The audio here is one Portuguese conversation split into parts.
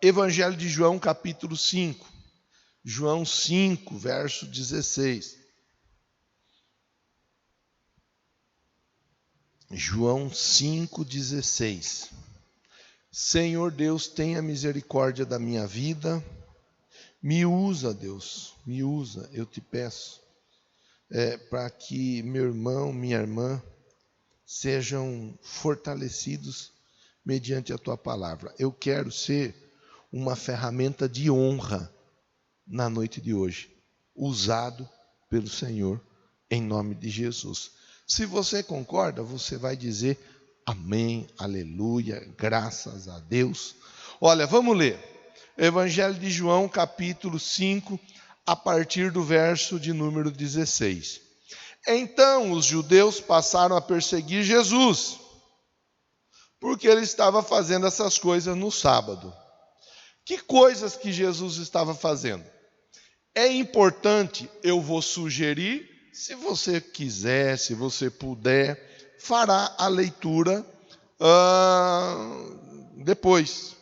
Evangelho de João, capítulo 5. João 5, verso 16. João 5, 16. Senhor Deus, tenha misericórdia da minha vida. Me usa, Deus, me usa, eu te peço, para que meu irmão, minha irmã, sejam fortalecidos mediante a tua palavra. Eu quero ser uma ferramenta de honra na noite de hoje, usado pelo Senhor, em nome de Jesus. Se você concorda, você vai dizer amém, aleluia, graças a Deus. Olha, vamos ler. Evangelho de João, capítulo 5, a partir do verso de número 16. Então os judeus passaram a perseguir Jesus, porque ele estava fazendo essas coisas no sábado. Que coisas que Jesus estava fazendo? É importante, eu vou sugerir, se você quiser, se você puder, fará a leitura depois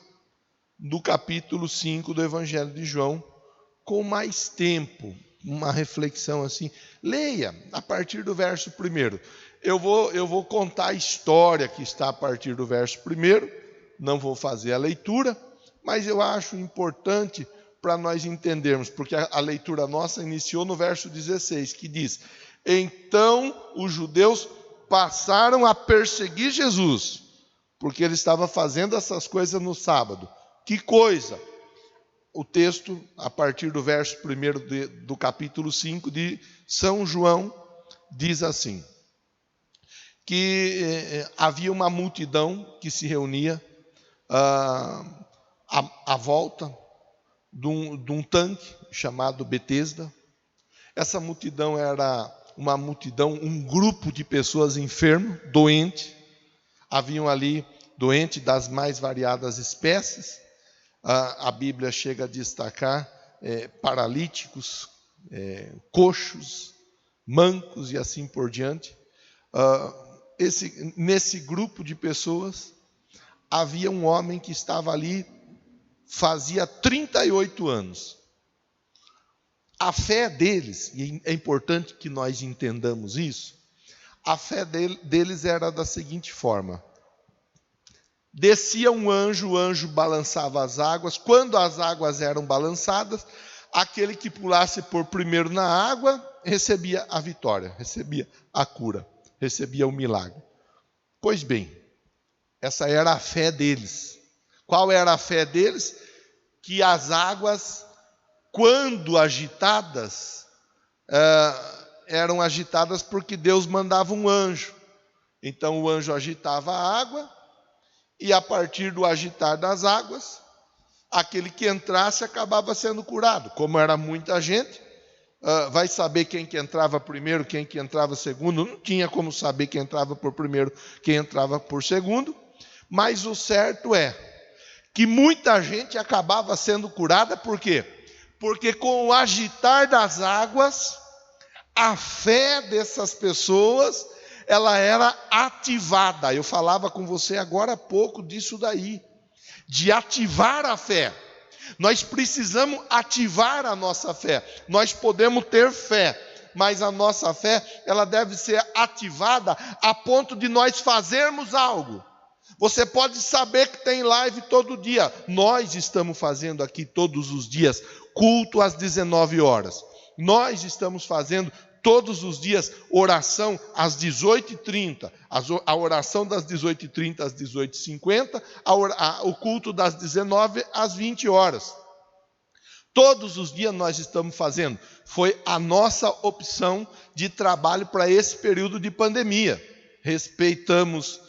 do capítulo 5 do Evangelho de João, com mais tempo, uma reflexão assim. Leia a partir do verso 1. Eu vou contar a história que está a partir do verso 1, não vou fazer a leitura, mas eu acho importante para nós entendermos, porque a leitura nossa iniciou no verso 16, que diz: então os judeus passaram a perseguir Jesus, porque ele estava fazendo essas coisas no sábado. Que coisa? O texto, a partir do verso 1 do capítulo 5 de São João, diz assim, que havia uma multidão que se reunia à volta de um tanque chamado Betesda. Essa multidão era uma multidão, um grupo de pessoas enfermas, doentes. Haviam ali doentes das mais variadas espécies. A Bíblia chega a destacar paralíticos, coxos, mancos e assim por diante. Nesse grupo de pessoas, havia um homem que estava ali fazia 38 anos. A fé deles, e é importante que nós entendamos isso, a fé deles era da seguinte forma: descia um anjo, o anjo balançava as águas. Quando as águas eram balançadas, aquele que pulasse por primeiro na água recebia a vitória, recebia a cura, recebia o milagre. Pois bem, essa era a fé deles. Qual era a fé deles? Que as águas, quando agitadas, eram agitadas porque Deus mandava um anjo. Então o anjo agitava a água, e a partir do agitar das águas, aquele que entrasse acabava sendo curado. Como era muita gente, vai saber quem que entrava primeiro, quem que entrava segundo. Não tinha como saber quem entrava por primeiro, quem entrava por segundo. Mas o certo é que muita gente acabava sendo curada. Por quê? Porque com o agitar das águas, a fé dessas pessoas, ela era ativada. Eu falava com você agora há pouco disso daí, de ativar a fé. Nós precisamos ativar a nossa fé. Nós podemos ter fé, mas a nossa fé, ela deve ser ativada a ponto de nós fazermos algo. Você pode saber que tem live todo dia. Nós estamos fazendo aqui todos os dias culto às 19 horas. Nós estamos fazendo todos os dias oração às 18h30. A oração das 18h30 às 18h50. O culto das 19 às 20 horas. Todos os dias nós estamos fazendo. Foi a nossa opção de trabalho para esse período de pandemia. Respeitamos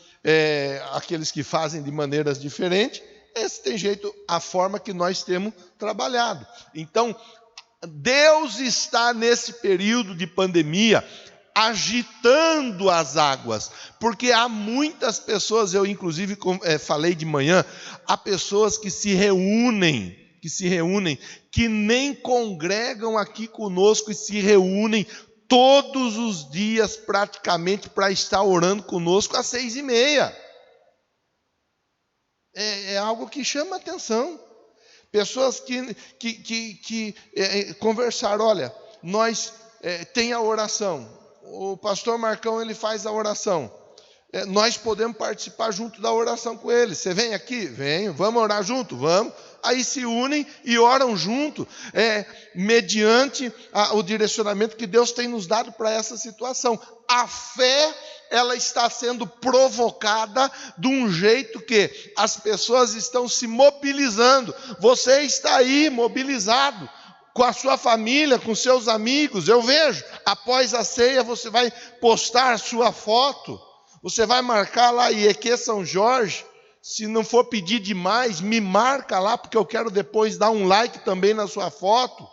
aqueles que fazem de maneiras diferentes. Esse tem jeito, a forma que nós temos trabalhado. Então, Deus está nesse período de pandemia agitando as águas, porque há muitas pessoas, eu inclusive falei de manhã, há pessoas que se reúnem, que nem congregam aqui conosco e se reúnem todos os dias praticamente para estar orando conosco às 6h30. É algo que chama atenção. Pessoas que conversaram, olha, nós tem a oração. O pastor Marcão, ele faz a oração. Nós podemos participar junto da oração com ele. Você vem aqui? Venho. Vamos orar junto? Vamos. Aí se unem e oram junto, mediante o direcionamento que Deus tem nos dado para essa situação. A fé, ela está sendo provocada de um jeito que as pessoas estão se mobilizando. Você está aí mobilizado com a sua família, com seus amigos. Eu vejo, após a ceia você vai postar sua foto, você vai marcar lá IEQ São Jorge. Se não for pedir demais, me marca lá, porque eu quero depois dar um like também na sua foto.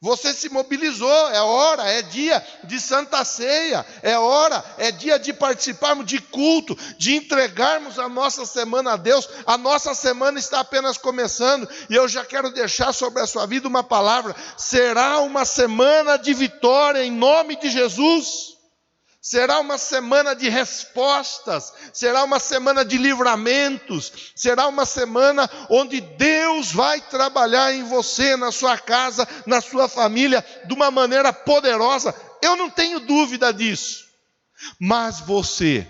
Você se mobilizou, é hora, é dia de Santa Ceia, é dia de participarmos de culto, de entregarmos a nossa semana a Deus. A nossa semana está apenas começando, e eu já quero deixar sobre a sua vida uma palavra: será uma semana de vitória em nome de Jesus. Será uma semana de respostas, será uma semana de livramentos, será uma semana onde Deus vai trabalhar em você, na sua casa, na sua família, de uma maneira poderosa. Eu não tenho dúvida disso. Mas você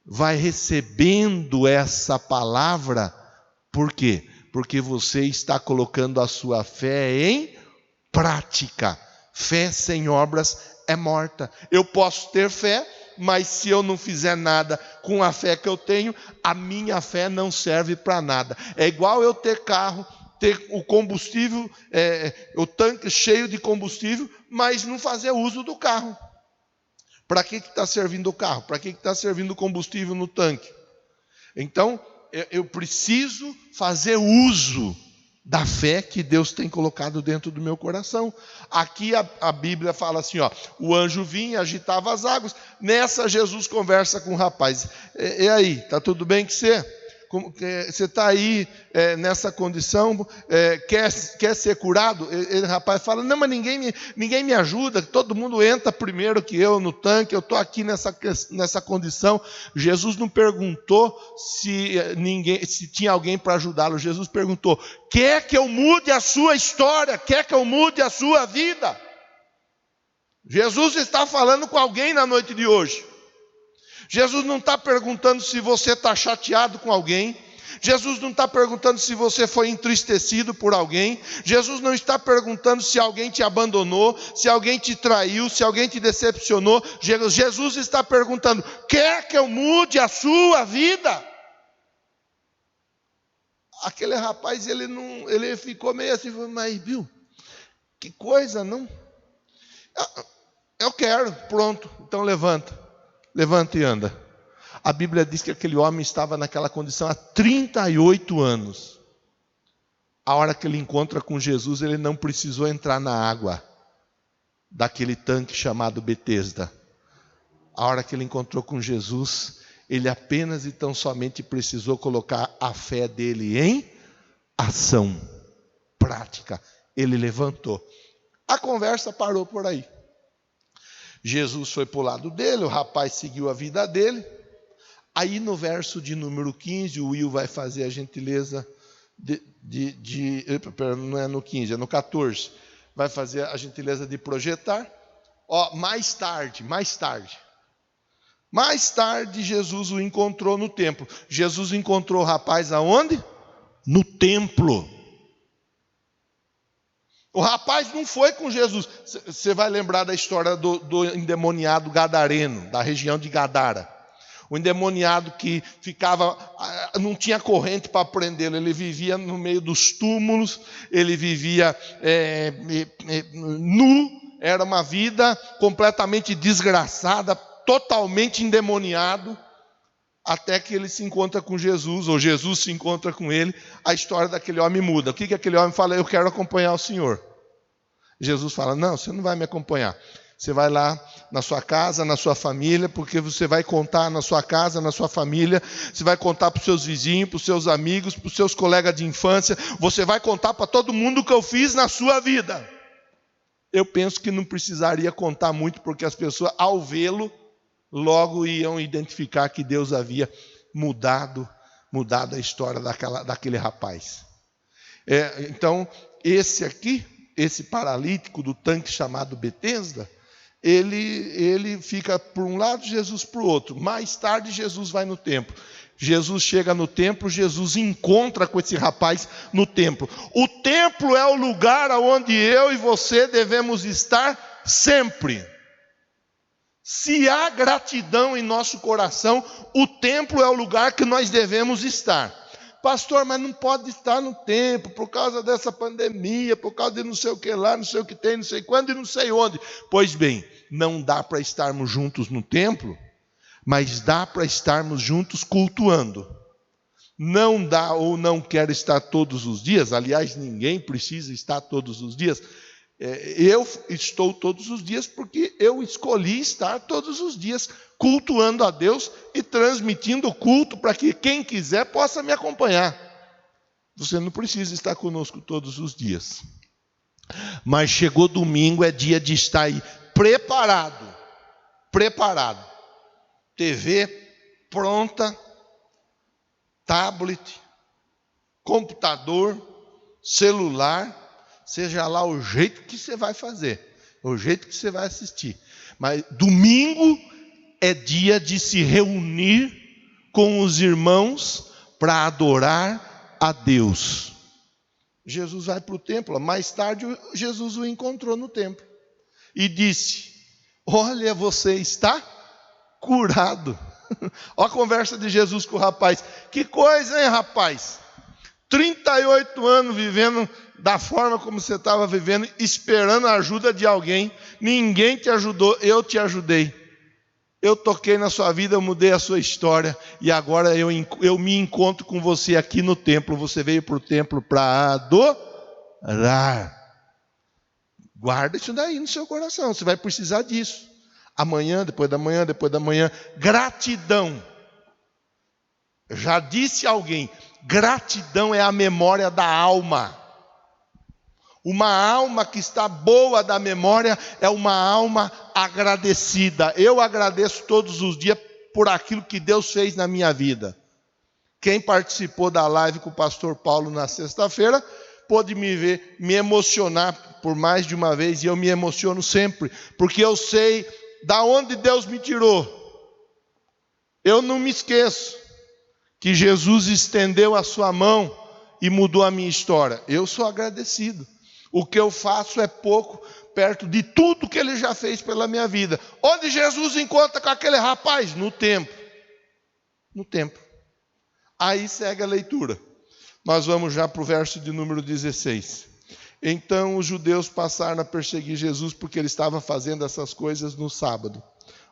vai recebendo essa palavra, por quê? Porque você está colocando a sua fé em prática. Fé sem obras é morta. Eu posso ter fé, mas se eu não fizer nada com a fé que eu tenho, a minha fé não serve para nada. É igual eu ter carro, ter o combustível, o tanque cheio de combustível, mas não fazer uso do carro. Para que está servindo o carro? Para que está servindo o combustível no tanque? Então, eu preciso fazer uso da fé que Deus tem colocado dentro do meu coração. Aqui a Bíblia fala assim, o anjo vinha, agitava as águas. Nessa, Jesus conversa com o rapaz. E aí, está tudo bem com você? Você está aí nessa condição, quer ser curado? O rapaz fala, não, mas ninguém me ajuda, todo mundo entra primeiro que eu no tanque, eu estou aqui nessa condição. Jesus não perguntou se tinha alguém para ajudá-lo. Jesus perguntou, quer que eu mude a sua história? Quer que eu mude a sua vida? Jesus está falando com alguém na noite de hoje. Jesus não está perguntando se você está chateado com alguém. Jesus não está perguntando se você foi entristecido por alguém. Jesus não está perguntando se alguém te abandonou, se alguém te traiu, se alguém te decepcionou. Jesus está perguntando, quer que eu mude a sua vida? Aquele rapaz, ele ficou meio assim, mas viu, que coisa, não? Eu quero, pronto, então levanta e anda. A Bíblia diz que aquele homem estava naquela condição há 38 anos. A hora que ele encontra com Jesus, ele não precisou entrar na água daquele tanque chamado Betesda. A hora que ele encontrou com Jesus, ele apenas e tão somente precisou colocar a fé dele em ação, prática. Ele levantou. A conversa parou por aí. Jesus foi para o lado dele, o rapaz seguiu a vida dele. Aí no verso de número 15, o Will vai fazer a gentileza não é no 15, é no 14. Vai fazer a gentileza de projetar. Mais tarde, Jesus o encontrou no templo. Jesus encontrou o rapaz aonde? No templo. O rapaz não foi com Jesus. Você vai lembrar da história do endemoniado gadareno, da região de Gadara. O endemoniado que não tinha corrente para prendê-lo. Ele vivia no meio dos túmulos, ele vivia nu. Era uma vida completamente desgraçada, totalmente endemoniado. Até que ele se encontra com Jesus, ou Jesus se encontra com ele, a história daquele homem muda. O que aquele homem fala? Eu quero acompanhar o Senhor. Jesus fala, não, você não vai me acompanhar. Você vai lá na sua casa, na sua família, porque você vai contar na sua casa, na sua família, você vai contar para os seus vizinhos, para os seus amigos, para os seus colegas de infância, você vai contar para todo mundo o que eu fiz na sua vida. Eu penso que não precisaria contar muito, porque as pessoas, ao vê-lo, logo iam identificar que Deus havia mudado mudado a história daquele rapaz. Então, esse paralítico do tanque chamado Betesda, ele fica por um lado, Jesus para o outro. Mais tarde, Jesus vai no templo. Jesus chega no templo, Jesus encontra com esse rapaz no templo. O templo é o lugar onde eu e você devemos estar sempre. Se há gratidão em nosso coração, o templo é o lugar que nós devemos estar. Pastor, mas não pode estar no templo por causa dessa pandemia, por causa de não sei o que lá, não sei o que tem, não sei quando e não sei onde. Pois bem, não dá para estarmos juntos no templo, mas dá para estarmos juntos cultuando. Não dá ou não quer estar todos os dias, aliás, ninguém precisa estar todos os dias. Eu estou todos os dias porque eu escolhi estar todos os dias cultuando a Deus e transmitindo o culto para que quem quiser possa me acompanhar. Você não precisa estar conosco todos os dias. Mas chegou domingo, é dia de estar aí preparado. TV pronta, tablet, computador, celular, seja lá o jeito que você vai fazer, o jeito que você vai assistir. Mas domingo é dia de se reunir com os irmãos para adorar a Deus. Jesus vai para o templo, mais tarde Jesus o encontrou no templo e disse: olha, você está curado. Olha a conversa de Jesus com o rapaz. Que coisa, hein, rapaz? 38 anos vivendo da forma como você estava vivendo, esperando a ajuda de alguém. Ninguém te ajudou, eu te ajudei. Eu toquei na sua vida, eu mudei a sua história. E agora eu me encontro com você aqui no templo. Você veio para o templo para adorar. Guarda isso daí no seu coração, você vai precisar disso. Amanhã, depois da manhã, depois da manhã. Gratidão. Já disse alguém, gratidão é a memória da alma. Uma alma que está boa da memória é uma alma agradecida. Eu agradeço todos os dias por aquilo que Deus fez na minha vida. Quem participou da live com o pastor Paulo na sexta-feira, pôde me ver, me emocionar por mais de uma vez, e eu me emociono sempre, porque eu sei da onde Deus me tirou. Eu não me esqueço que Jesus estendeu a sua mão e mudou a minha história. Eu sou agradecido. O que eu faço é pouco perto de tudo que Ele já fez pela minha vida. Onde Jesus encontra com aquele rapaz? No templo. No templo. Aí segue a leitura. Nós vamos já para o verso de número 16. Então os judeus passaram a perseguir Jesus porque ele estava fazendo essas coisas no sábado.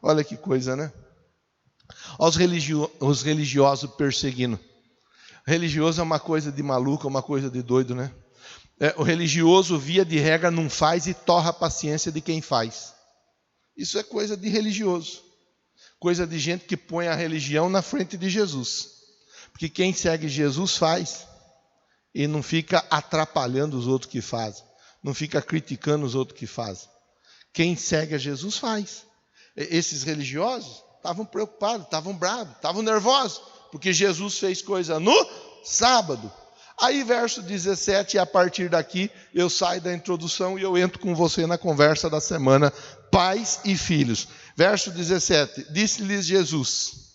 Olha que coisa, né? Os religiosos perseguindo. Religioso é uma coisa de maluco, é uma coisa de doido, né? O religioso, via de regra, não faz e torra a paciência de quem faz. Isso é coisa de religioso. Coisa de gente que põe a religião na frente de Jesus. Porque quem segue Jesus faz. E não fica atrapalhando os outros que fazem. Não fica criticando os outros que fazem. Quem segue a Jesus faz. Esses religiosos estavam preocupados, estavam bravos, estavam nervosos. Porque Jesus fez coisa no sábado. Aí verso 17, e a partir daqui eu saio da introdução e eu entro com você na conversa da semana. Pais e filhos. Verso 17, disse-lhes Jesus,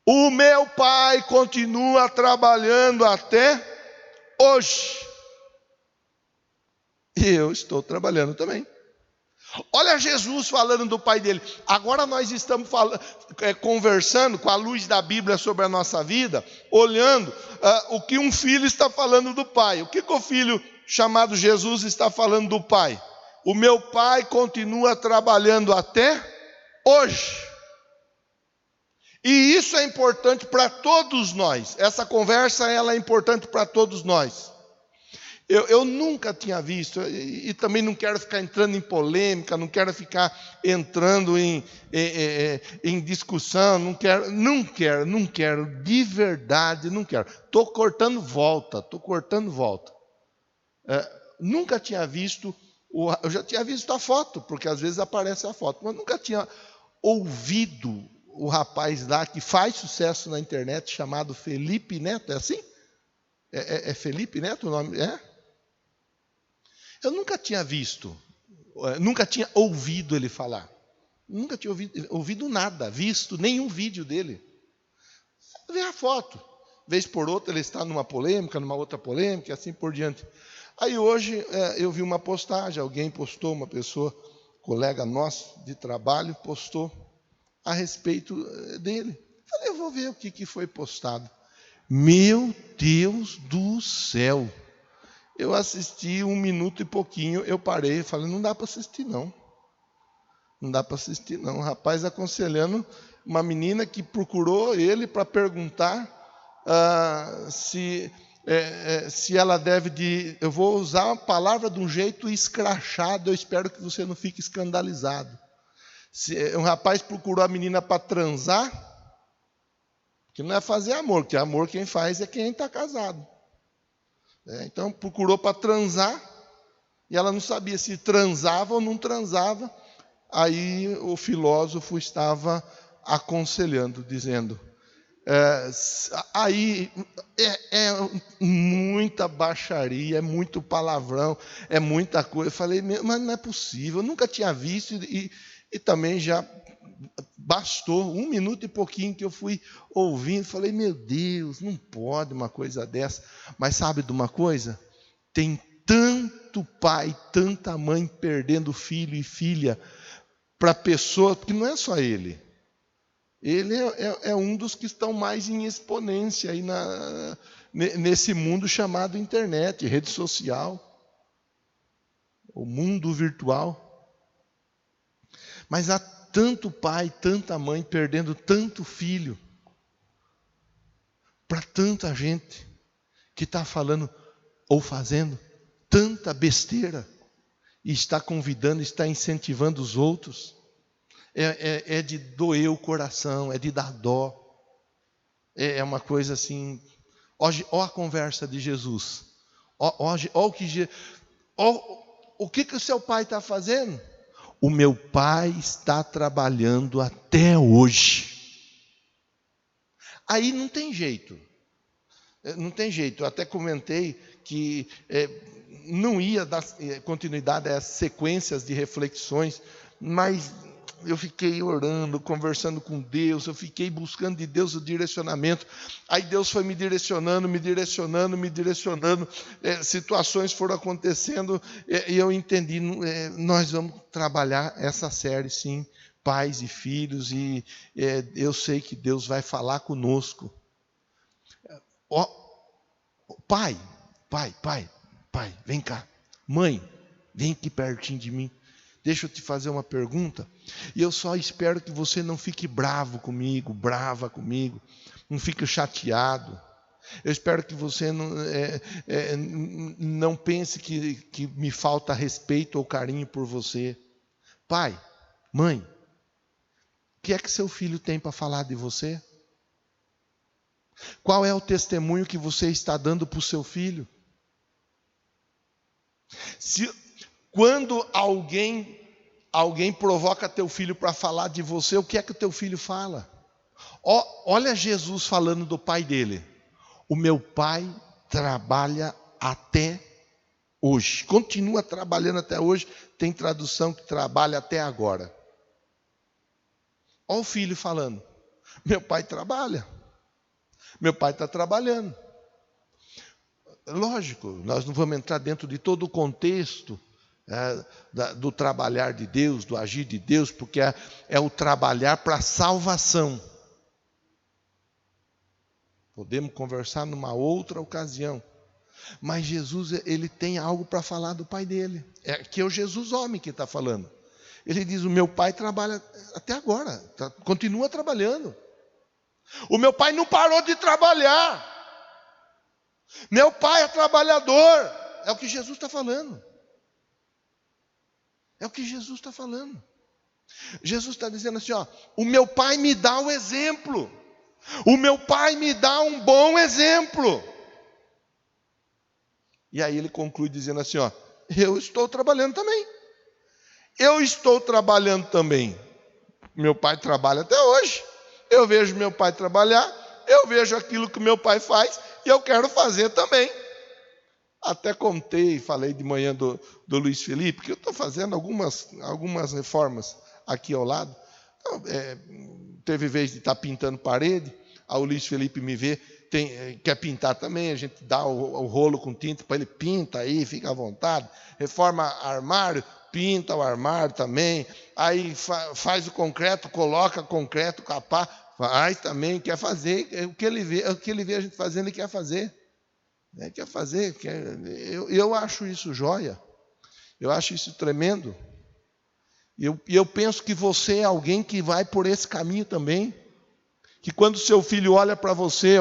o meu pai continua trabalhando até hoje. E eu estou trabalhando também. Olha Jesus falando do pai dele. Agora nós estamos conversando com a luz da Bíblia sobre a nossa vida, olhando o que um filho está falando do pai. O que o filho chamado Jesus está falando do pai? O meu pai continua trabalhando até hoje. E isso é importante para todos nós. Essa conversa ela é importante para todos nós. Eu nunca tinha visto, e também não quero ficar entrando em polêmica, não quero ficar entrando em discussão, não quero, de verdade, não quero. Estou cortando volta. Nunca tinha visto, eu já tinha visto a foto, porque às vezes aparece a foto, mas nunca tinha ouvido o rapaz lá que faz sucesso na internet, chamado Felipe Neto, é assim? É Felipe Neto o nome? É? Eu nunca tinha visto, nunca tinha ouvido ele falar. Nunca tinha ouvido nada, visto nenhum vídeo dele. Vê a foto. Vez por outra ele está numa polêmica, numa outra polêmica, e assim por diante. Aí hoje eu vi uma postagem, alguém postou, uma pessoa, colega nosso de trabalho, postou a respeito dele. Falei, eu vou ver o que foi postado. Meu Deus do céu! Eu assisti 1 minuto e pouquinho, eu parei e falei, não dá para assistir não. Não dá para assistir não. Um rapaz aconselhando uma menina que procurou ele para perguntar se ela deve eu vou usar a palavra de um jeito escrachado, eu espero que você não fique escandalizado. Um rapaz procurou a menina para transar, que não é fazer amor, porque amor quem faz é quem está casado. Então procurou para transar, e ela não sabia se transava ou não transava. Aí o filósofo estava aconselhando, dizendo, aí é muita baixaria, é muito palavrão, é muita coisa. Eu falei, mas não é possível, eu nunca tinha visto, e também já bastou 1 minuto e pouquinho que eu fui ouvindo, falei, meu Deus, não pode uma coisa dessa. Mas sabe de uma coisa? Tem tanto pai, tanta mãe perdendo filho e filha para pessoa, porque não é só ele. Ele é um dos que estão mais em exponência aí nesse mundo chamado internet, rede social, o mundo virtual. Mas há tanto pai, tanta mãe perdendo tanto filho para tanta gente que está falando ou fazendo tanta besteira e está convidando, está incentivando os outros. É de doer o coração, é de dar dó. É uma coisa assim. Ó a conversa de Jesus. Ó o que o seu pai está fazendo? O meu pai está trabalhando até hoje. Aí não tem jeito. Não tem jeito. Eu até comentei que não ia dar continuidade a essas sequências de reflexões, mas eu fiquei orando, conversando com Deus, eu fiquei buscando de Deus o direcionamento. Aí Deus foi me direcionando, situações foram acontecendo, e eu entendi, nós vamos trabalhar essa série sim, pais e filhos, e eu sei que Deus vai falar conosco. Pai, vem cá. Mãe, vem aqui pertinho de mim. Deixa eu te fazer uma pergunta. E eu só espero que você não fique brava comigo, não fique chateado. Eu espero que você não pense que me falta respeito ou carinho por você. Pai, mãe, o que é que seu filho tem para falar de você? Qual é o testemunho que você está dando para o seu filho? Quando alguém provoca teu filho para falar de você, o que é que o teu filho fala? Olha Jesus falando do pai dele. O meu pai trabalha até hoje. Continua trabalhando até hoje. Tem tradução que trabalha até agora. Olha o filho falando. Meu pai trabalha. Meu pai está trabalhando. Lógico, nós não vamos entrar dentro de todo o contexto do trabalhar de Deus, do agir de Deus, porque é o trabalhar para a salvação. Podemos conversar numa outra ocasião. Mas Jesus, ele tem algo para falar do pai dele. Que é o Jesus homem que está falando. Ele diz, o meu pai trabalha até agora, continua trabalhando. O meu pai não parou de trabalhar. Meu pai é trabalhador. É o que Jesus está falando. É o que Jesus está falando. Jesus está dizendo assim, o meu pai me dá o exemplo. O meu pai me dá um bom exemplo. E aí ele conclui dizendo assim, eu estou trabalhando também. Eu estou trabalhando também. Meu pai trabalha até hoje. eu vejo meu pai trabalhar, eu vejo aquilo que meu pai faz e eu quero fazer também. Até contei, falei de manhã do Luiz Felipe, que eu estou fazendo algumas reformas aqui ao lado. Então, teve vez de estar pintando parede, aí o Luiz Felipe me vê, quer pintar também, a gente dá o rolo com tinta para ele, pinta aí, fica à vontade. Reforma armário, pinta o armário também. Aí faz o concreto, coloca concreto, capá, faz também, quer fazer. O que ele vê a gente fazendo, ele quer fazer. Quer fazer. Eu acho isso joia. Eu acho isso tremendo. E eu penso que você é alguém que vai por esse caminho também. Que quando seu filho olha para você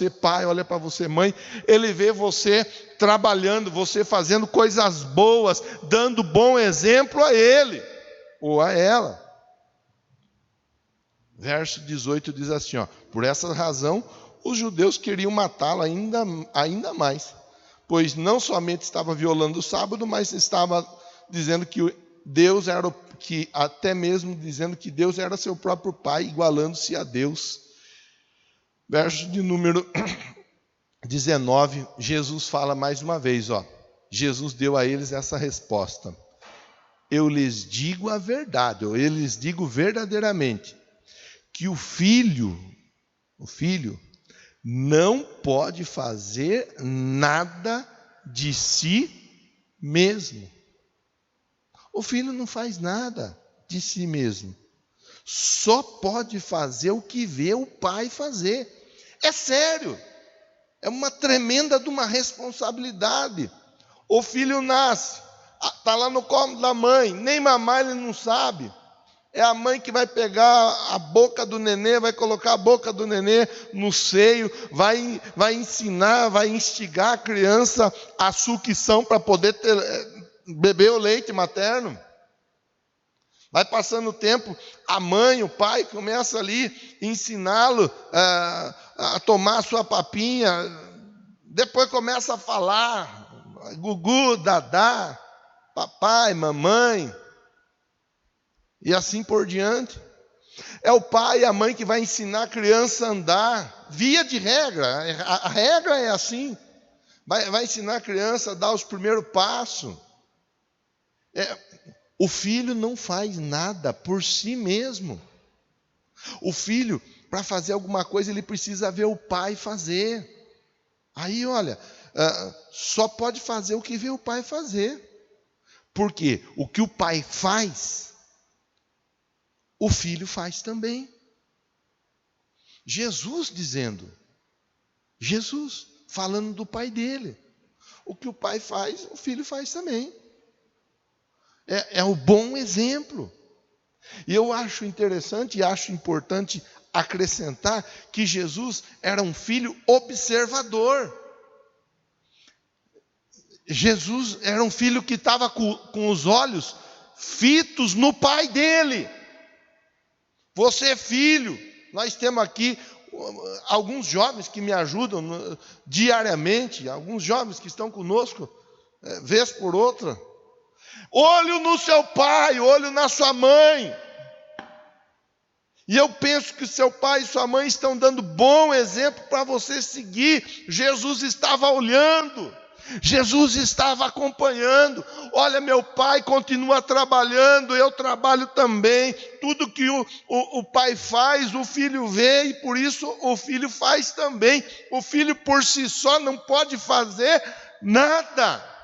pai, olha para você mãe, ele vê você trabalhando, você fazendo coisas boas, dando bom exemplo a ele ou a ela. Verso 18 diz assim, por essa razão os judeus queriam matá-lo ainda mais, pois não somente estava violando o sábado, mas estava dizendo que Deus era até mesmo dizendo que Deus era seu próprio pai, igualando-se a Deus. Verso de número 19, Jesus fala mais uma vez, Jesus deu a eles essa resposta: eu lhes digo a verdade, eu lhes digo verdadeiramente, que o filho não pode fazer nada de si mesmo. O filho não faz nada de si mesmo. Só pode fazer o que vê o pai fazer. É sério. É uma tremenda de uma responsabilidade. O filho nasce, está lá no colo da mãe, nem mamar ele não sabe. É a mãe que vai pegar a boca do nenê, vai colocar a boca do nenê no seio, vai ensinar, vai instigar a criança a sucção para poder beber o leite materno. Vai passando o tempo, a mãe, o pai começa ali a ensiná-lo a tomar a sua papinha. Depois começa a falar, gugu, dadá, papai, mamãe. E assim por diante. É o pai e a mãe que vai ensinar a criança a andar. Via de regra, a regra é assim. Vai ensinar a criança a dar os primeiros passos. O filho não faz nada por si mesmo. O filho, para fazer alguma coisa, ele precisa ver o pai fazer. Aí, olha, só pode fazer o que vê o pai fazer. Porque o que o pai faz, o filho faz também. Jesus falando do pai dele. O que o pai faz, o filho faz também. É o bom exemplo. E eu acho interessante e acho importante acrescentar que Jesus era um filho observador. Jesus era um filho que estava com os olhos fitos no pai dele. Você é filho. Nós temos aqui alguns jovens que me ajudam diariamente, alguns jovens que estão conosco, vez por outra. Olho no seu pai, olho na sua mãe. E eu penso que seu pai e sua mãe estão dando bom exemplo para você seguir. Jesus estava olhando, Jesus estava acompanhando. Olha, meu pai continua trabalhando, eu trabalho também. Tudo que o pai faz, o filho vê, e por isso o filho faz também. O filho por si só não pode fazer nada.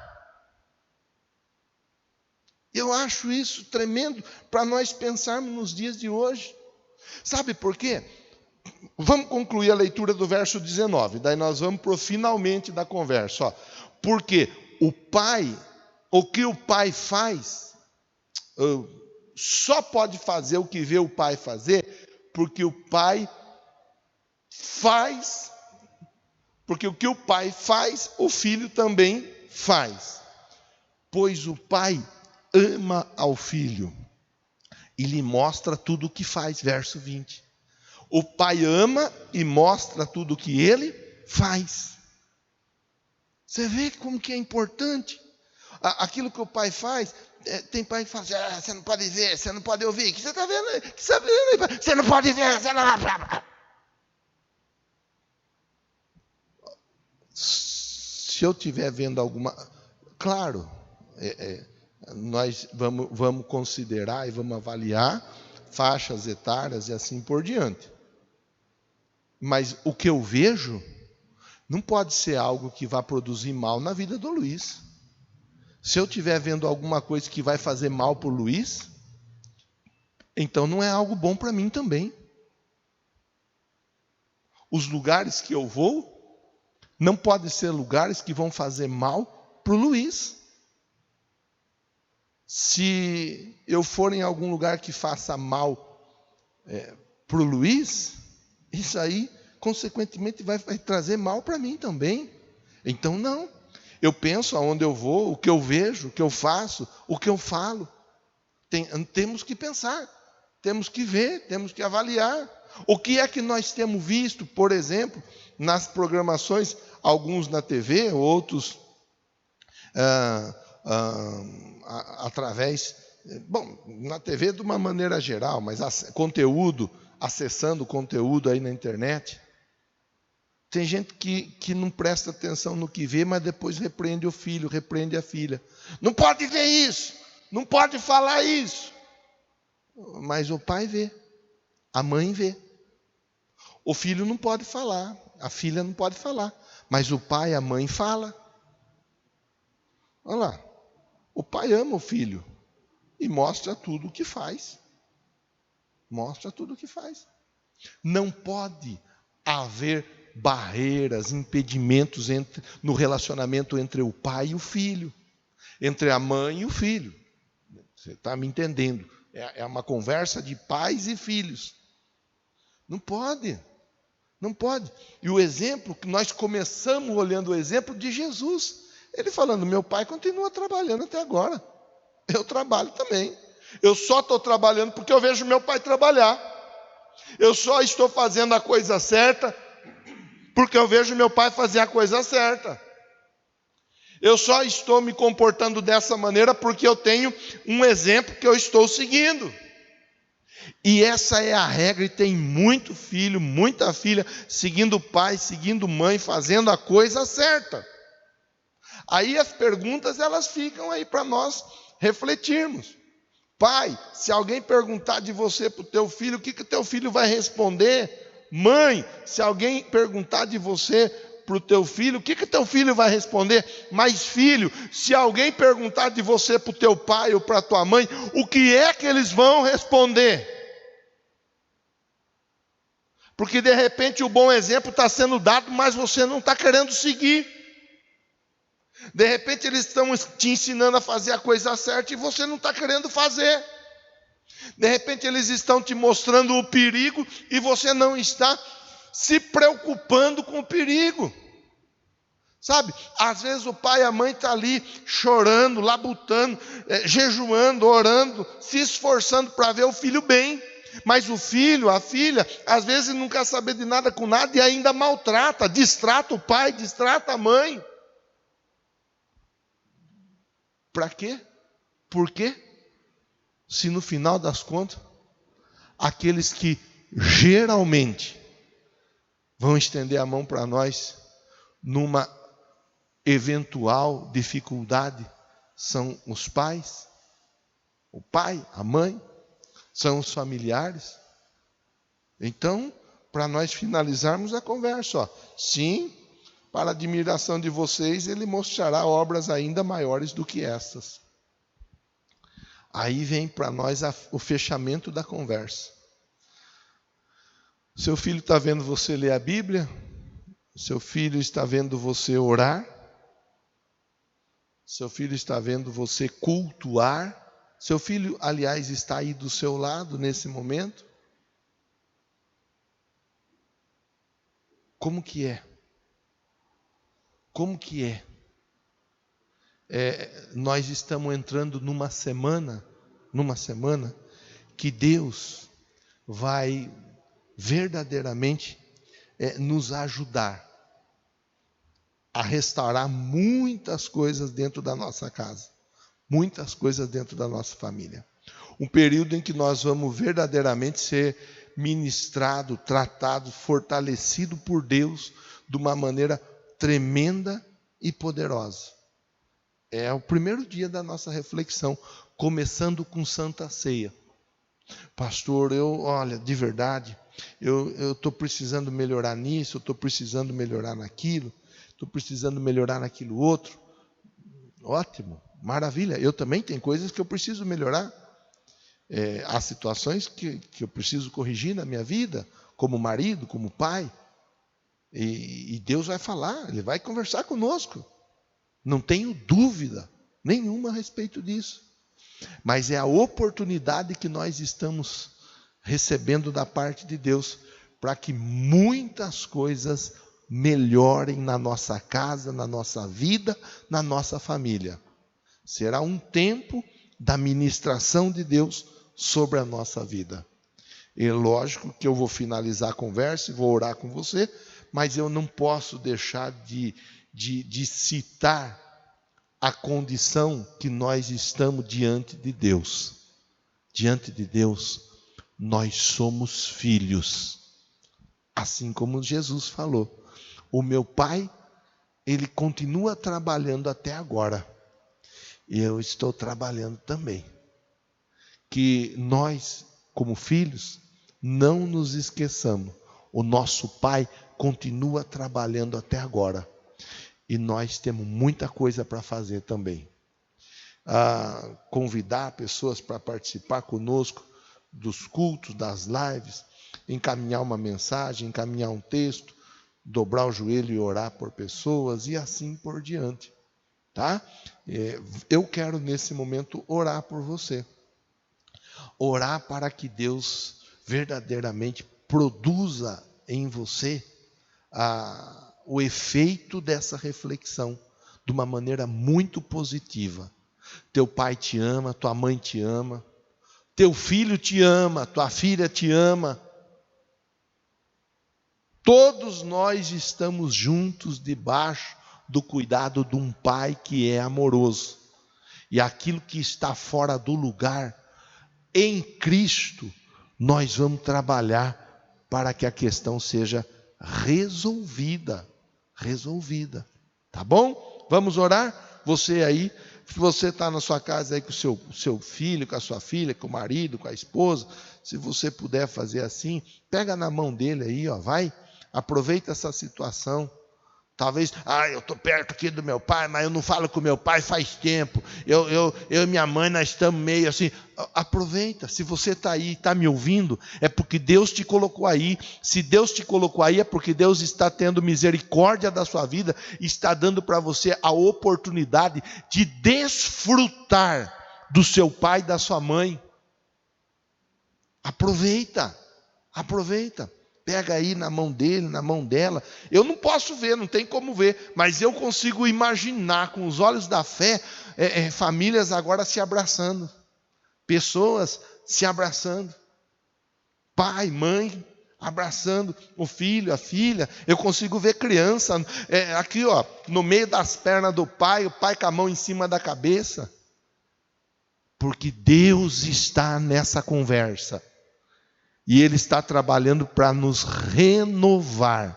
Eu acho isso tremendo para nós pensarmos nos dias de hoje. Sabe por quê? Vamos concluir a leitura do verso 19, daí nós vamos para o finalmente da conversa. Porque o que o pai faz, só pode fazer o que vê o pai fazer, porque o pai faz, porque o que o pai faz, o filho também faz. Pois o pai ama ao filho e lhe mostra tudo o que faz, verso 20. O pai ama e mostra tudo o que ele faz. Você vê como que é importante? Aquilo que o pai faz, tem pai que fala assim, você não pode ver, você não pode ouvir. O que você está vendo aí? O que você está vendo aí? Você não pode ver, você não... Se eu estiver vendo alguma... Claro, nós vamos considerar e vamos avaliar faixas etárias e assim por diante. Mas o que eu vejo não pode ser algo que vá produzir mal na vida do Luiz. Se eu estiver vendo alguma coisa que vai fazer mal para o Luiz, então não é algo bom para mim também. Os lugares que eu vou não podem ser lugares que vão fazer mal para o Luiz. Se eu for em algum lugar que faça mal para o Luiz, isso aí, consequentemente, vai trazer mal para mim também. Então, não. Eu penso aonde eu vou, o que eu vejo, o que eu faço, o que eu falo. Temos que pensar, temos que ver, temos que avaliar. O que é que nós temos visto, por exemplo, nas programações, alguns na TV, outros através... Bom, na TV de uma maneira geral, mas acessando conteúdo aí na internet. Tem gente que não presta atenção no que vê, mas depois repreende o filho, repreende a filha. Não pode ver isso, não pode falar isso. Mas o pai vê, a mãe vê. O filho não pode falar, a filha não pode falar, mas o pai e a mãe falam. Olha lá, o pai ama o filho e mostra tudo o que faz. Mostra tudo o que faz. Não pode haver barreiras, impedimentos no relacionamento entre o pai e o filho, entre a mãe e o filho. Você está me entendendo? É uma conversa de pais e filhos. Não pode, não pode. E o exemplo que nós começamos olhando o exemplo de Jesus, ele falando, meu pai continua trabalhando até agora, eu trabalho também. Eu só estou trabalhando porque eu vejo meu pai trabalhar. Eu só estou fazendo a coisa certa porque eu vejo meu pai fazer a coisa certa. Eu só estou me comportando dessa maneira porque eu tenho um exemplo que eu estou seguindo. E essa é a regra, e tem muito filho, muita filha, seguindo o pai, seguindo mãe, fazendo a coisa certa. Aí as perguntas, elas ficam aí para nós refletirmos. Pai, se alguém perguntar de você para o teu filho, o que o teu filho vai responder? Mãe, se alguém perguntar de você para o teu filho, o que o teu filho vai responder? Mas filho, se alguém perguntar de você para o teu pai ou para a tua mãe, o que é que eles vão responder? Porque de repente o bom exemplo está sendo dado, mas você não está querendo seguir. De repente eles estão te ensinando a fazer a coisa certa e você não está querendo fazer. De repente eles estão te mostrando o perigo e você não está se preocupando com o perigo. Sabe, às vezes o pai e a mãe estão ali chorando, labutando, jejuando, orando, se esforçando para ver o filho bem. Mas o filho, a filha, às vezes não quer saber de nada com nada e ainda maltrata, distrata o pai, distrata a mãe. Para quê? Por quê? Se no final das contas, aqueles que geralmente vão estender a mão para nós numa eventual dificuldade são os pais, o pai, a mãe, são os familiares. Então, para nós finalizarmos a conversa, ó, sim, para a admiração de vocês, ele mostrará obras ainda maiores do que estas. Aí vem para nós o fechamento da conversa. Seu filho está vendo você ler a Bíblia? Seu filho está vendo você orar? Seu filho está vendo você cultuar? Seu filho, aliás, está aí do seu lado nesse momento? Como que é? Como que é? Nós estamos entrando numa semana que Deus vai verdadeiramente nos ajudar. a restaurar muitas coisas dentro da nossa casa, muitas coisas dentro da nossa família. Um período em que nós vamos verdadeiramente ser ministrado, tratado, fortalecido por Deus de uma maneira tremenda e poderosa. É o primeiro dia da nossa reflexão, começando com Santa Ceia. Pastor, olha, de verdade, eu estou precisando melhorar nisso, eu estou precisando melhorar naquilo, estou precisando melhorar naquilo outro. Ótimo, maravilha. Eu também tenho coisas que eu preciso melhorar. Há situações que eu preciso corrigir na minha vida, como marido, como pai. E Deus vai falar, Ele vai conversar conosco. Não tenho dúvida nenhuma a respeito disso. Mas é a oportunidade que nós estamos recebendo da parte de Deus para que muitas coisas melhorem na nossa casa, na nossa vida, na nossa família. Será um tempo da ministração de Deus sobre a nossa vida. É lógico que eu vou finalizar a conversa e vou orar com você, mas eu não posso deixar de citar a condição que nós estamos diante de Deus. Diante de Deus, nós somos filhos. Assim como Jesus falou. O meu Pai, Ele continua trabalhando até agora. E eu estou trabalhando também. Que nós, como filhos, não nos esqueçamos. O nosso Pai continua trabalhando até agora. E nós temos muita coisa para fazer também. Convidar pessoas para participar conosco dos cultos, das lives, encaminhar uma mensagem, encaminhar um texto, dobrar o joelho e orar por pessoas e assim por diante. Tá? Eu quero nesse momento orar por você. Orar para que Deus verdadeiramente produza em você o efeito dessa reflexão de uma maneira muito positiva. Teu pai te ama, tua mãe te ama, teu filho te ama, tua filha te ama. Todos nós estamos juntos debaixo do cuidado de um pai que é amoroso. E aquilo que está fora do lugar, em Cristo, nós vamos trabalhar para que a questão seja resolvida. Tá bom? Vamos orar? Você aí, se você está na sua casa aí com o seu filho, com a sua filha, com o marido, com a esposa, se você puder fazer assim, pega na mão dele aí, vai, aproveita essa situação. Talvez, eu estou perto aqui do meu pai, mas eu não falo com meu pai faz tempo. Eu e minha mãe, nós estamos meio assim. Aproveita, se você está aí, está me ouvindo, é porque Deus te colocou aí. Se Deus te colocou aí, é porque Deus está tendo misericórdia da sua vida, está dando para você a oportunidade de desfrutar do seu pai e da sua mãe. Aproveita. Pega aí na mão dele, na mão dela. Eu não posso ver, não tem como ver, mas eu consigo imaginar com os olhos da fé, famílias agora se abraçando, pessoas se abraçando, pai, mãe, abraçando o filho, a filha. Eu consigo ver criança aqui, no meio das pernas do pai, o pai com a mão em cima da cabeça, porque Deus está nessa conversa. E Ele está trabalhando para nos renovar,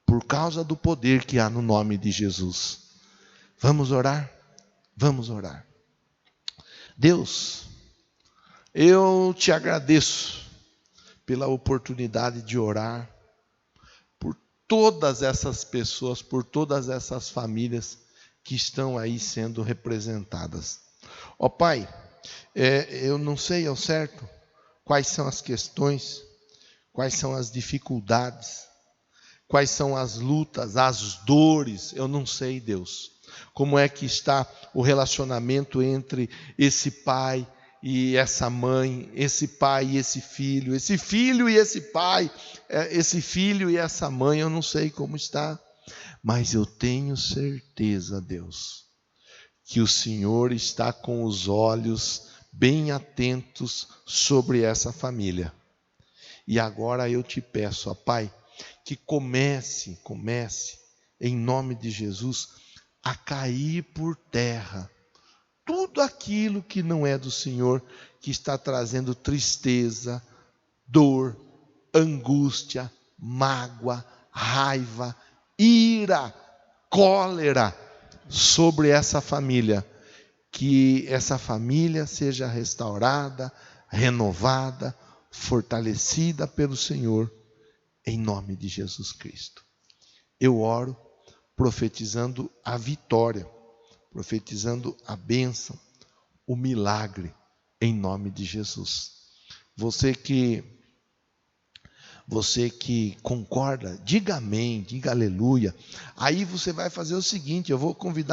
por causa do poder que há no nome de Jesus. Vamos orar? Vamos orar. Deus, eu te agradeço pela oportunidade de orar por todas essas pessoas, por todas essas famílias que estão aí sendo representadas. Ó Pai, eu não sei ao certo quais são as questões, quais são as dificuldades, quais são as lutas, as dores, eu não sei, Deus. Como é que está o relacionamento entre esse pai e essa mãe, esse pai e esse filho e esse pai, esse filho e essa mãe, eu não sei como está. Mas eu tenho certeza, Deus, que o Senhor está com os olhos bem atentos sobre essa família. E agora eu te peço, Pai, que comece em nome de Jesus, a cair por terra. Tudo aquilo que não é do Senhor, que está trazendo tristeza, dor, angústia, mágoa, raiva, ira, cólera sobre essa família. Que essa família seja restaurada, renovada, fortalecida pelo Senhor, em nome de Jesus Cristo. Eu oro profetizando a vitória, profetizando a bênção, o milagre, em nome de Jesus. Você que concorda, diga amém, diga aleluia. Aí você vai fazer o seguinte, eu vou convidar